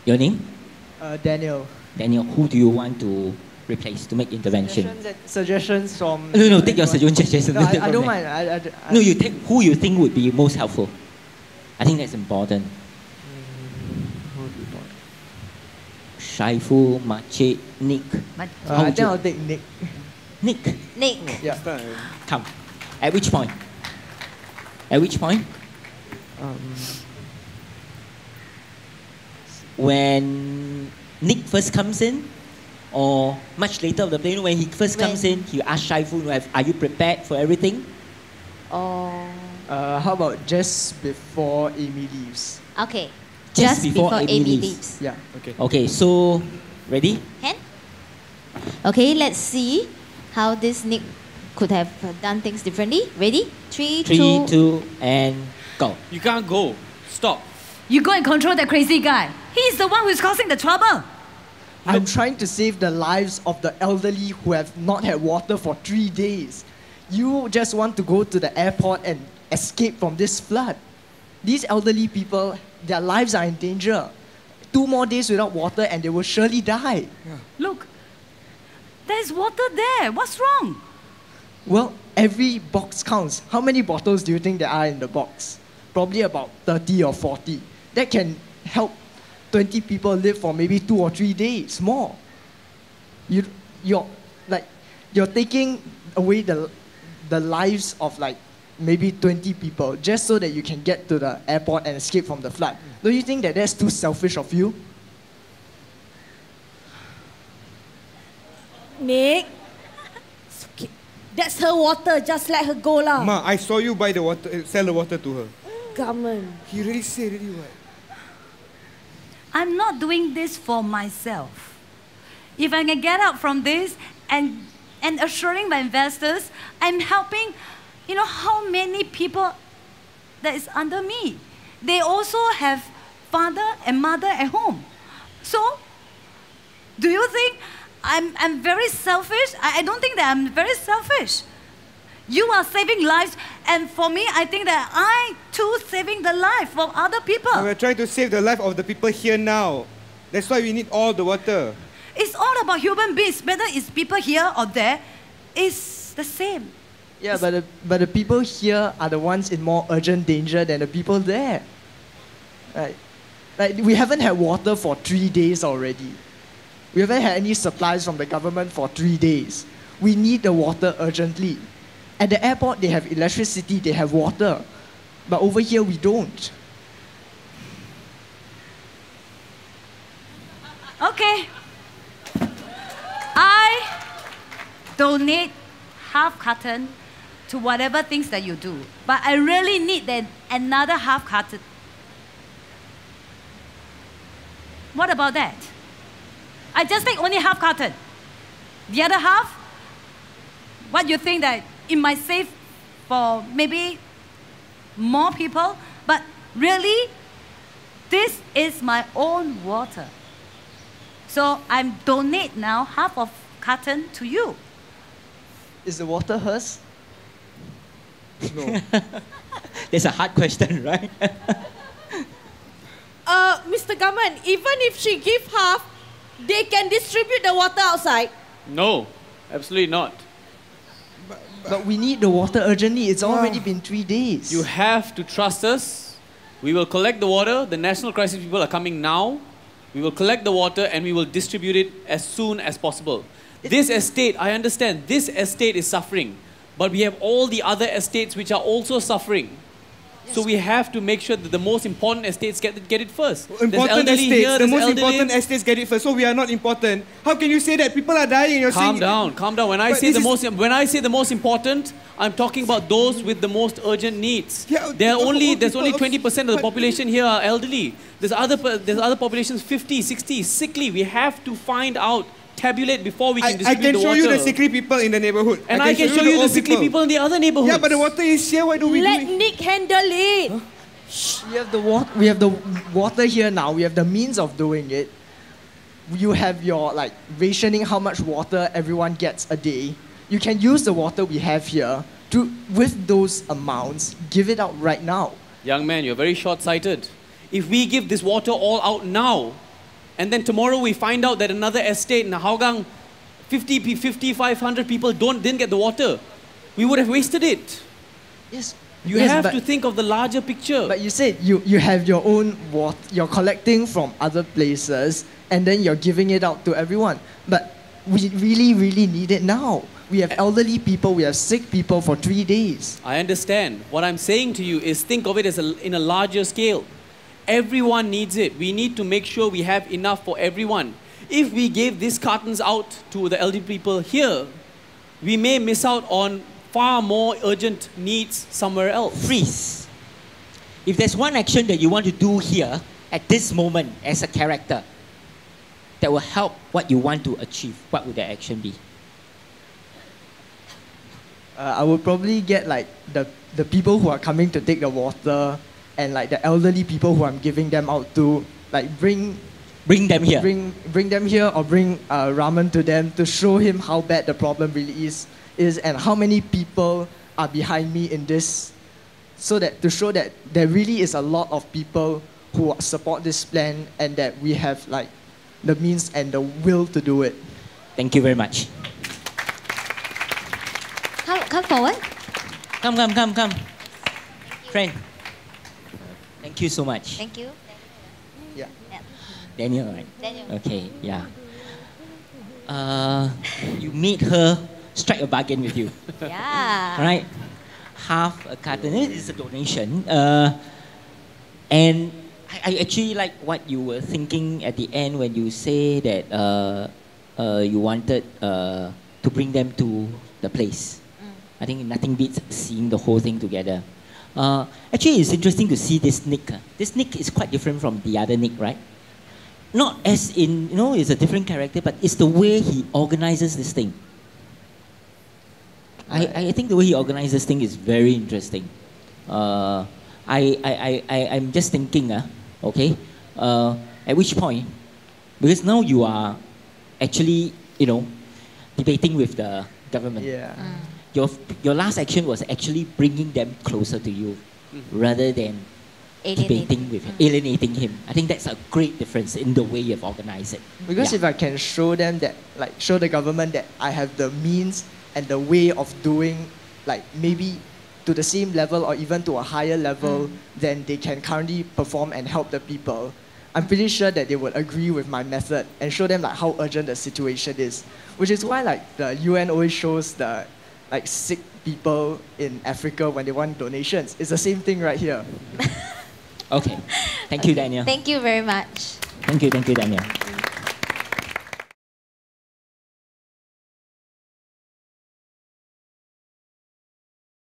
Your name? Daniel. Daniel, who do you want to replace to make intervention? Suggestions from... No, take your suggestions. No, I don't mind. No, you take who you think would be most helpful. I think that's important. Shaiful, Makcik, Nick. I think I'll take Nick. Nick. Nick. Yeah. Come. At which point? At which point? When Nick first comes in, or much later of the play, when he first comes in, he asks Shaiful, are you prepared for everything? Oh. How about just before Amy leaves? Okay. Just before Amy leaves. Yeah. Okay. Okay, so, ready? Hand? Okay, let's see how this Nick could have done things differently. Ready? Three, two, and go. You can't go. Stop. You go and control that crazy guy. He's the one who's causing the trouble. I'm trying to save the lives of the elderly who have not had water for 3 days. You just want to go to the airport and escape from this flood. These elderly people, their lives are in danger. 2 more days without water and they will surely die. Yeah. Look, there's water there. What's wrong? Well, every box counts. How many bottles do you think there are in the box? Probably about 30 or 40. That can help 20 people live for maybe 2 or 3 days more. You're taking away the lives of like maybe 20 people just so that you can get to the airport and escape from the flood. Don't you think that that's too selfish of you? Nick, okay. That's her water. Just let her go lah. Ma, I saw you buy the water, sell the water to her. Gammon. He really said really what? I'm not doing this for myself. If I can get out from this and assuring my investors, I'm helping, how many people that is under me. They also have father and mother at home. So, do you think I'm very selfish? I don't think that I'm very selfish. You are saving lives, and for me, I think that I too saving the life of other people. We're trying to save the life of the people here now. That's why we need all the water. It's all about human beings. Whether it's people here or there, it's the same. Yeah, but the people here are the ones in more urgent danger than the people there. Right? Like, we haven't had water for 3 days already. We haven't had any supplies from the government for 3 days. We need the water urgently. At the airport, they have electricity, they have water. But over here, we don't. Okay. I donate half carton to whatever things that you do. But I really need another half carton. What about that? I just take only half carton. The other half, what you think that it might save for maybe more people, but really, this is my own water. So I'm donate now half of carton to you. Is the water hers? No. That's a hard question, right? Mr. Gammon, even if she give half, they can distribute the water outside. No, absolutely not. But we need the water urgently. It's already been 3 days. You have to trust us. We will collect the water. The national crisis people are coming now. We will collect the water and we will distribute it as soon as possible. This estate, I understand, this estate is suffering. But we have all the other estates which are also suffering. So we have to make sure that the most important estates get it first. Important estates, the most important estates get it first. So we are not important. How can you say that? People are dying. You're Calm saying, down, calm down. When I say the most important, I'm talking about those with the most urgent needs. Yeah, there's only 20% of the population here are elderly. There's other populations 50, 60, sickly. We have to find out, tabulate before we can distribute the water. I can show you the sickly people in the neighborhood. And I can show you the sickly people in the other neighborhoods. Yeah, but the water is here. Why do we Let Nick handle it. Huh? We have the water here now. We have the means of doing it. You have your rationing how much water everyone gets a day. You can use the water we have here to, with those amounts, give it out right now. Young man, you're very short-sighted. If we give this water all out now, and then tomorrow we find out that another estate in Hougang, 500 people didn't get the water, we would have wasted it. Yes. You Yes, have but- to think of the larger picture. But you said you have your own water, you're collecting from other places, and then you're giving it out to everyone. But we really, really need it now. We have elderly people, we have sick people for 3 days. I understand. What I'm saying to you is think of it as in a larger scale. Everyone needs it. We need to make sure we have enough for everyone. If we gave these cartons out to the elderly people here, we may miss out on far more urgent needs somewhere else. Freeze. If there's one action that you want to do here at this moment as a character that will help what you want to achieve, what would that action be? I would probably get like the people who are coming to take the water and like the elderly people who I'm giving them out to, like bring them here. Bring them here or bring Raman to them to show him how bad the problem really is and how many people are behind me in this, so that to show that there really is a lot of people who support this plan and that we have like the means and the will to do it. Thank you very much. Come forward. Come. Friend. Thank you so much. Thank you. Yeah. Daniel, right? Daniel. Okay, yeah. You made her strike a bargain with you. Yeah. Right? Half a carton. It is a donation. And I actually like what you were thinking at the end when you say that you wanted to bring them to the place. I think nothing beats seeing the whole thing together. Actually, it's interesting to see this Nick. This Nick is quite different from the other Nick, right? Not as in, it's a different character, but it's the way he organizes this thing. I think the way he organizes this thing is very interesting. I'm just thinking, okay, at which point, because now you are actually, debating with the government. Yeah. Your last action was actually bringing them closer to you, rather than debating with him, alienating him. I think that's a great difference in the way you've organized it. Because if I can show them that, like, show the government that I have the means and the way of doing, like, maybe to the same level or even to a higher level than they can currently perform and help the people, I'm pretty sure that they would agree with my method and show them, like, how urgent the situation is. Which is why, like, the UN always shows the, like, sick people in Africa when they want donations. It's the same thing right here. Okay. Thank you, Daniel. Thank you very much. Thank you, Daniel.